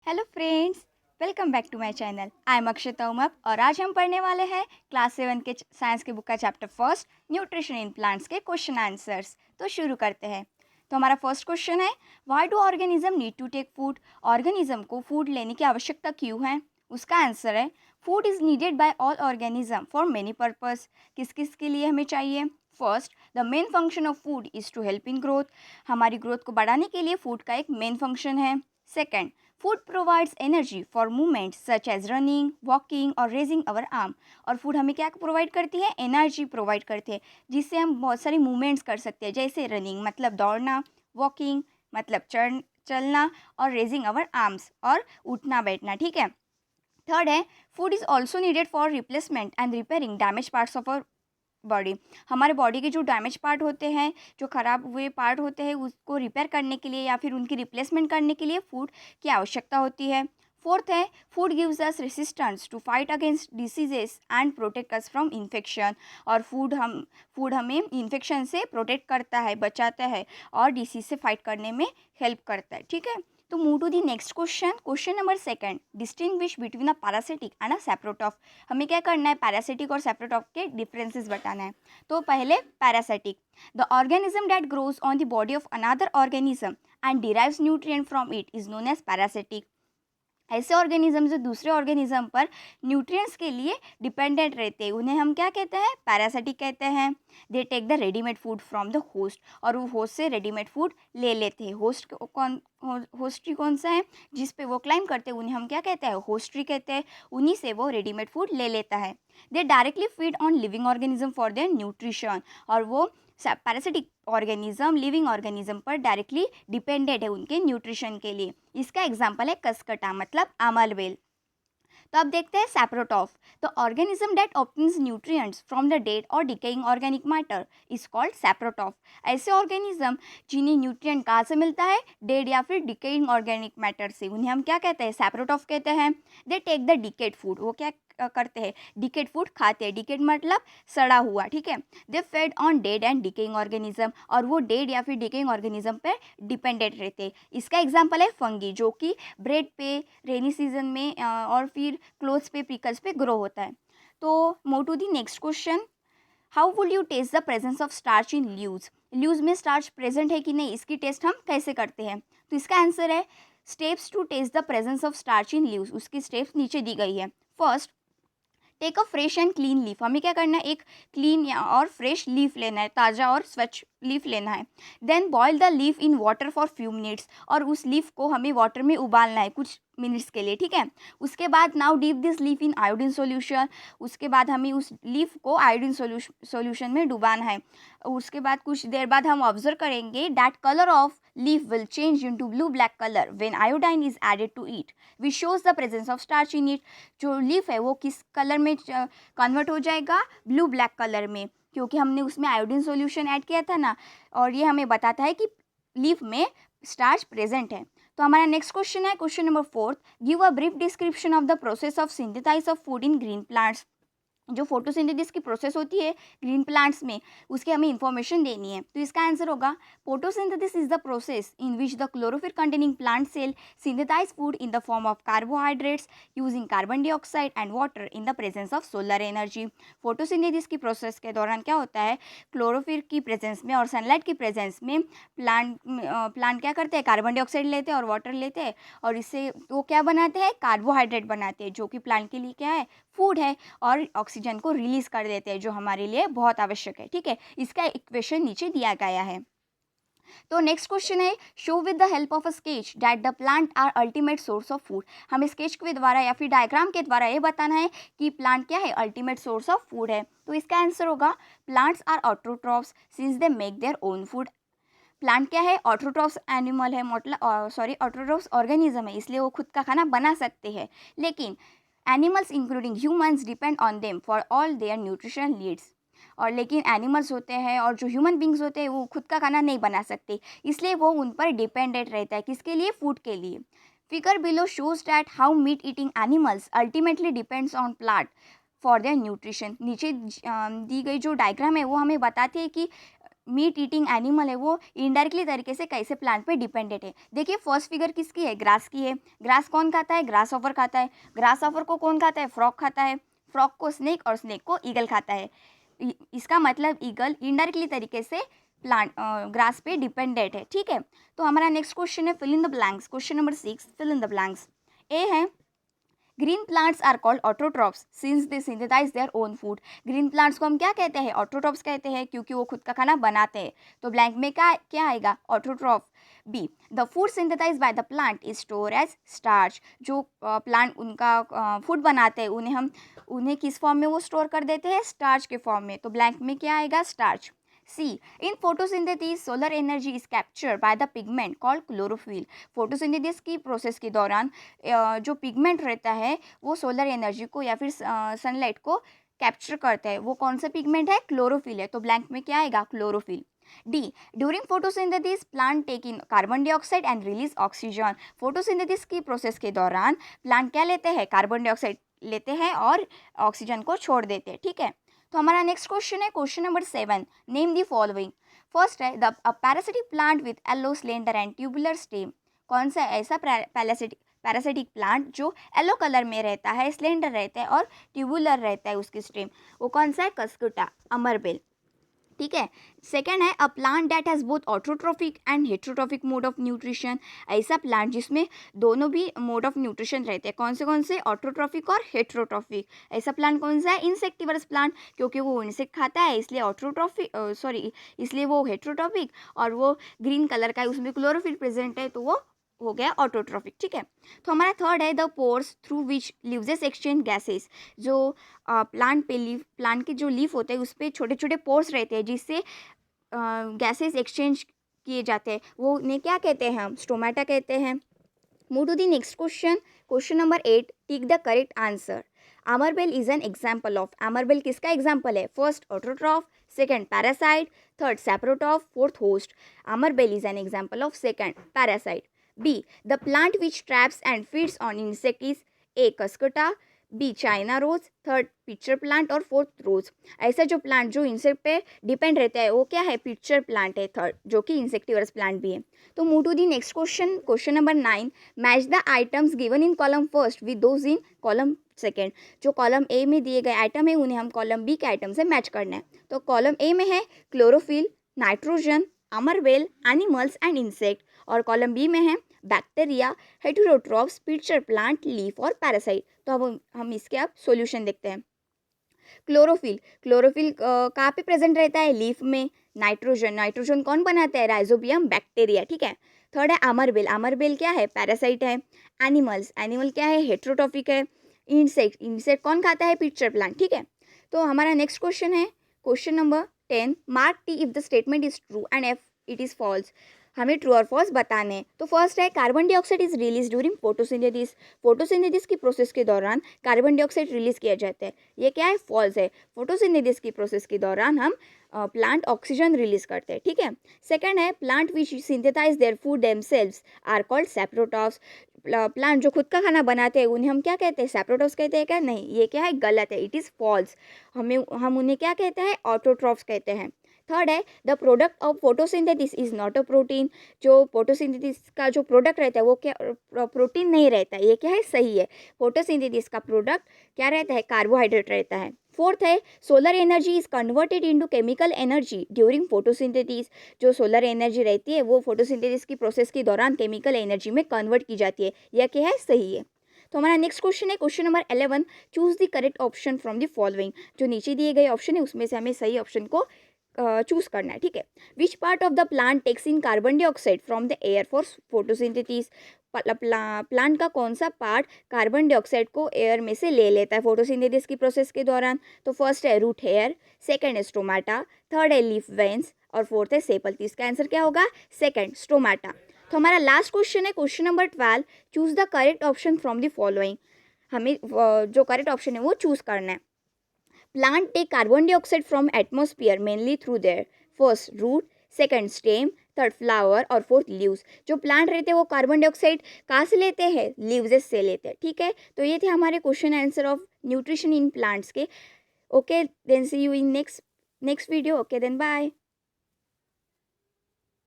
Hello friends, welcome back to my channel. I am Akshata Umap और आज हम पढ़ने वाले हैं क्लास 7 के साइंस के बुक का chapter first nutrition in plants के क्वेश्चन आंसर्स। तो शुरू करते हैं। तो हमारा फर्स्ट क्वेश्चन है, why do organism need to take food? Organism को फूड लेने की आवश्यकता क्यों है? उसका आंसर है, food is needed by all organism for many purpose. किस किस के लिए हमें चाहिए? First, the main function of food is to help in growth. हमारी ग्रोथ को बढ़ाने के लिए फूड का एक मेन फंक्शन है। Second, food provides energy for movement such as running, walking और रेजिंग अवर आर्म। और फूड हमें क्या प्रोवाइड करती है? एनर्जी प्रोवाइड करती है, जिससे हम बहुत सारी मूवमेंट्स कर सकते हैं, जैसे रनिंग मतलब दौड़ना, वॉकिंग मतलब चलना, और रेजिंग अवर आर्म्स और उठना बैठना। ठीक है। थर्ड है, food is also needed for replacement and repairing damage parts of our body. हमारे बॉडी के जो डैमेज पार्ट होते हैं, जो ख़राब हुए पार्ट होते हैं, उसको रिपेयर करने के लिए या फिर उनकी रिप्लेसमेंट करने के लिए फूड की आवश्यकता होती है। फोर्थ है, food gives us resistance to fight against diseases and protect us from infection. और फूड हमें इन्फेक्शन से प्रोटेक्ट करता है, बचाता है और डिसीज से फाइट करने में हेल्प करता है। ठीक है। तो move to the next question. Question number second, distinguish between a parasitic and a saprotroph. हमें क्या करना है? पैरासिटिक और सैप्रोटॉफ के डिफरेंसेस बताना है। तो पहले parasitic, the organism that grows on the body of another organism and derives nutrient from it is known as parasitic. ऐसे ऑर्गेनिज्म जो दूसरे ऑर्गेनिज्म पर न्यूट्रिएंट्स के लिए डिपेंडेंट रहते हैं, उन्हें हम क्या कहते हैं? पैरासिटिक कहते हैं। They take the readymade food from the host, और वो होस्ट से रेडीमेड फूड ले लेते हैं। होस्ट्री कौन सा है? जिस पे वो क्लाइम करते हैं, उन्हें हम क्या कहते हैं? होस्ट्री कहते हैं। उन्हीं से वो रेडीमेड फूड ले लेता है। दे directly feed on living organism for their nutrition, और वो पैरासिटिक ऑर्गेनिज्म लिविंग ऑर्गेनिज्म पर डायरेक्टली डिपेंडेंट है उनके न्यूट्रिशन के लिए। इसका एग्जाम्पल है कसकटा मतलब आमल वेल। तो अब देखते हैं saprotroph. The organism that obtains nutrients from the dead or decaying organic matter is called saprotroph. ऐसे ऑर्गेनिज्म जिन्हें न्यूट्रिएंट कहाँ से मिलता है? डेड या फिर डिकेइंग ऑर्गेनिक मैटर से, उन्हें हम क्या कहते हैं? सैप्रोटॉफ कहते हैं। They take the decayed food, वो क्या करते हैं? डिकेड फूड खाते हैं। डिकेड मतलब सड़ा हुआ। ठीक है। They feed on dead and decaying organism, और वो डेड या फिर डिकेइंग ऑर्गेनिज्म पे डिपेंडेंट रहते हैं। इसका एग्जाम्पल है फंगी, जो कि ब्रेड पे रेनी सीजन में और फिर क्लोथ्स पे, पिकल्स पे ग्रो होता है। तो move to the next question, how would you test the presence of starch in leaves? Leaves में स्टार्च प्रेजेंट है कि नहीं, इसकी टेस्ट हम कैसे करते हैं? तो इसका आंसर है, steps to test the presence of starch in leaves. उसकी स्टेप्स नीचे दी गई है। First, take a fresh and clean leaf. हमें क्या करना है? एक क्लीन और फ्रेश लीफ लेना है, ताज़ा और स्वच्छ लीफ लेना है। Then boil the leaf in water for few minutes, और उस लीफ को हमें वाटर में उबालना है कुछ मिनट्स के लिए। ठीक है। उसके बाद now deep this leaf in iodine solution. उसके बाद हमें उस लीफ को आयोडीन सॉल्यूशन में डुबाना है। उसके बाद कुछ देर बाद हम ऑब्जर्व करेंगे that colour of leaf will change into blue black colour when iodine is added to it, which shows the presence of starch in it. जो लीफ है वो किस कलर में कन्वर्ट हो जाएगा? ब्लू ब्लैक कलर में, क्योंकि हमने उसमें आयोडीन सॉल्यूशन ऐड किया था ना। और ये हमें बताता है कि लीफ में स्टार्च प्रेजेंट है। तो हमारा नेक्स्ट क्वेश्चन है question number fourth, give a brief description of the process of synthesise of food in green plants. जो फोटोसिंथेसिस की प्रोसेस होती है ग्रीन प्लांट्स में, उसकी हमें इंफॉर्मेशन देनी है। तो इसका आंसर होगा, photosynthesis is the process in which the chlorophyll containing plant cell synthesise food in the form of carbohydrates using carbon dioxide and water in the presence of solar energy. Photosynthesis की process के दौरान क्या होता है? Chlorophyll की presence में और sunlight की प्रेजेंस में प्लांट क्या करते हैं? कार्बन डाइऑक्साइड लेते हैं और वाटर लेते हैं, और इससे वो क्या बनाते हैं? कार्बोहाइड्रेट बनाते हैं, जो कि प्लांट के लिए क्या है? फूड है। और ऑक्सीजन को रिलीज कर देते हैं, जो हमारे लिए बहुत आवश्यक है। ठीक है। इसका इक्वेशन नीचे दिया गया है। तो नेक्स्ट क्वेश्चन है, show with the help of a sketch that the plant are ultimate source of food. हमें स्केच के द्वारा या फिर डायग्राम के द्वारा ये बताना है कि प्लांट क्या है? अल्टीमेट सोर्स ऑफ फूड है। तो इसका आंसर होगा, plants are autotrophs since they make their own food. Plant क्या है? ऑटोट्रॉफ्स एनिमल है, मतलब ऑटोट्रॉफ्स ऑर्गेनिज्म है, इसलिए वो खुद का खाना बना सकते हैं। लेकिन animals including humans depend on them for all their nutrition needs. और लेकिन एनिमल्स होते हैं और जो ह्यूमन बींग्स होते हैं, वो खुद का खाना नहीं बना सकते, इसलिए वो उन पर डिपेंडेंट रहता है। किसके लिए? फूड के लिए। Figure below shows that how meat eating animals ultimately depends on plant for their nutrition. नीचे दी गई जो डायग्राम है वो हमें बताती है कि मीट ईटिंग एनिमल है वो इनडायरेक्टली तरीके से कैसे प्लांट पे डिपेंडेंट है। देखिए फर्स्ट फिगर किसकी है, ग्रास की है। ग्रास कौन खाता है, ग्रास ऑफर खाता है। ग्रास ऑफर को कौन खाता है, फ्रॉग खाता है। फ्रॉग को स्नेक और स्नेक को ईगल खाता है। इसका मतलब ईगल इनडायरेक्टली तरीके से प्लांट ग्रास पे डिपेंडेंट है। ठीक है, तो हमारा नेक्स्ट क्वेश्चन है fill in the blanks. Question number 6, fill in the blanks. A है green plants are called autotrophs since they synthesize their own food. Green plants को हम क्या कहते हैं, ऑटोट्रॉप्स कहते हैं, क्योंकि वो खुद का खाना बनाते हैं। तो ब्लैंक में क्या क्या आएगा, autotroph. B, the food synthesise by the plant is store as starch. जो प्लांट उनका फूड बनाते हैं उन्हें किस फॉर्म में वो स्टोर कर देते हैं, स्टार्च के फॉर्म में। तो ब्लैंक में क्या आएगा, starch. C. In photosynthesis, solar energy is captured by the pigment called chlorophyll. Photosynthesis की प्रोसेस के दौरान जो पिगमेंट रहता है वो सोलर एनर्जी को या फिर सनलाइट को कैप्चर करता है। वो कौन सा पिगमेंट है, क्लोरोफिल है। तो ब्लैंक में क्या आएगा, chlorophyll. D, during photosynthesis plant take in carbon dioxide and release oxygen. Photosynthesis की प्रोसेस के दौरान प्लांट क्या लेते हैं, कार्बन डाइऑक्साइड लेते हैं और ऑक्सीजन को छोड़ देते हैं। ठीक है, तो हमारा नेक्स्ट क्वेश्चन है question number 7, name the following. First है the parasitic plant with yellow slender and tubular stem. कौन सा ऐसा पैरासिटिक प्लांट जो येलो कलर में रहता है, स्लेंडर रहता है और ट्यूबुलर रहता है उसकी स्टेम, वो कौन सा है, कस्कुटा, अमरबेल। ठीक है, सेकेंड है a plant that has both autotrophic and heterotrophic mode of nutrition. ऐसा प्लांट जिसमें दोनों भी मोड ऑफ न्यूट्रिशन रहते हैं। कौन से, ऑटोट्रॉफिक और हेट्रोट्रॉफिक। ऐसा प्लांट कौन सा है, इंसेक्टिवर्स प्लांट, क्योंकि वो इंसेक्ट खाता है इसलिए इसलिए वो हेट्रोट्रॉफिक, और वो ग्रीन कलर का है, उसमें क्लोरोफिल प्रेजेंट है, तो वो हो गया ऑटोट्रॉफिक। ठीक है, तो हमारा थर्ड है the pores through which leaves exchange gases. जो प्लांट के जो लीफ होते हैं उस पर छोटे छोटे पोर्स रहते हैं जिससे गैसेस एक्सचेंज किए जाते हैं, वो उन्हें क्या कहते हैं, हम स्टोमेटा कहते हैं। Move to the next question, question number 8, tick the correct answer. अमरबेल इज एन एग्जाम्पल ऑफ। अमरबेल किसका एग्जाम्पल है, first autotroph, second parasite, third saprotroph, fourth host. अमरबेल is an example of second parasite. B, the plant which traps and feeds on insect is a cuscuta, B China rose, third pitcher plant और fourth rose. ऐसा जो plant जो insect पे depend रहता है वो क्या है, पिक्चर प्लांट है थर्ड, जो कि इंसेक्टिवर्स प्लांट भी है। तो move to the next question, question number 9, match the items given in column first with those in column second. जो कॉलम ए में दिए गए आइटम है उन्हें हम कॉलम बी के आइटम से मैच करना है। तो कॉलम ए में है क्लोरोफिल, नाइट्रोजन, अमरबेल, एनिमल्स एंड इंसेक्ट, और कॉलम बी में है bacteria, heterotrophs, pitcher plant, leaf और पैरासाइट। तो अब हम इसके अब सॉल्यूशन देखते हैं। क्लोरोफिल कहाँ पे प्रेजेंट रहता है, लीफ में। नाइट्रोजन कौन बनाता है, राइजोबियम बैक्टीरिया। ठीक है, थर्ड है अमरबेल क्या है, पैरासाइट है। एनिमल क्या है, हेट्रोट्रॉफिक है। इंसेक्ट कौन खाता है, पिक्चर प्लांट। ठीक है, तो हमारा नेक्स्ट क्वेश्चन है question number 10, mark T if the statement is true and if it is false. हमें ट्रू और फॉल्स बताने हैं। तो फर्स्ट है carbon dioxide is release during photosynthesis. Photosynthesis की प्रोसेस के दौरान कार्बन डाइऑक्साइड रिलीज किया जाता है, ये क्या है, फॉल्स है। फोटोसिंथेसिस की प्रोसेस के दौरान हम प्लांट ऑक्सीजन रिलीज करते हैं। ठीक है, सेकंड है plant which synthesize their food themselves are called saprotrophs. Plant जो खुद का खाना बनाते हैं उन्हें हम क्या कहते हैं, सैप्रोटॉफ्स कहते हैं क्या, नहीं, ये क्या है, गलत है, इट इज़ फॉल्स। हम उन्हें क्या कहते हैं, ऑटोट्रॉफ्स कहते हैं। थर्ड है the product of photosynthesis is not a protein. जो फोटोसिंथेसिस का जो प्रोडक्ट रहता है वो क्या, प्रोटीन नहीं रहता है, ये क्या है, सही है। फोटोसिंथेसिस का प्रोडक्ट क्या रहता है, कार्बोहाइड्रेट रहता है। फोर्थ है solar energy is converted into chemical energy during photosynthesis. जो सोलर एनर्जी रहती है वो फोटोसिंथेसिस की प्रोसेस के दौरान केमिकल एनर्जी में कन्वर्ट की जाती है, यह क्या है, सही है। तो हमारा नेक्स्ट क्वेश्चन है question number 11, choose the correct option from the following. जो नीचे दिए गए ऑप्शन है उसमें से हमें सही ऑप्शन को चूज करना है। ठीक है, which part of the plant takes in carbon dioxide from the air for photosynthesis. Plant का कौन सा पार्ट कार्बन डाइऑक्साइड को एयर में से ले लेता है फोटोसिंथेसिस की प्रोसेस के दौरान। तो फर्स्ट है रूट हेयर, सेकंड है स्टोमाटा, थर्ड है लीफ वेन्स और फोर्थ है सेपल। तो इसका आंसर क्या होगा, सेकंड, स्टोमाटा। तो हमारा लास्ट क्वेश्चन है question number 12, choose the correct option from the following. हमें जो करेक्ट ऑप्शन है वो चूज करना है। Plant take carbon dioxide from atmosphere mainly through their first root, second stem, third flower और फोर्थ लीव्स। जो plant रहते हैं वो कार्बन डाइऑक्साइड कहाँ से लेते हैं, लीव्स से लेते हैं। ठीक है, तो ये थे हमारे question answer of nutrition in plants के। Okay, then see you in next video. Okay, then bye.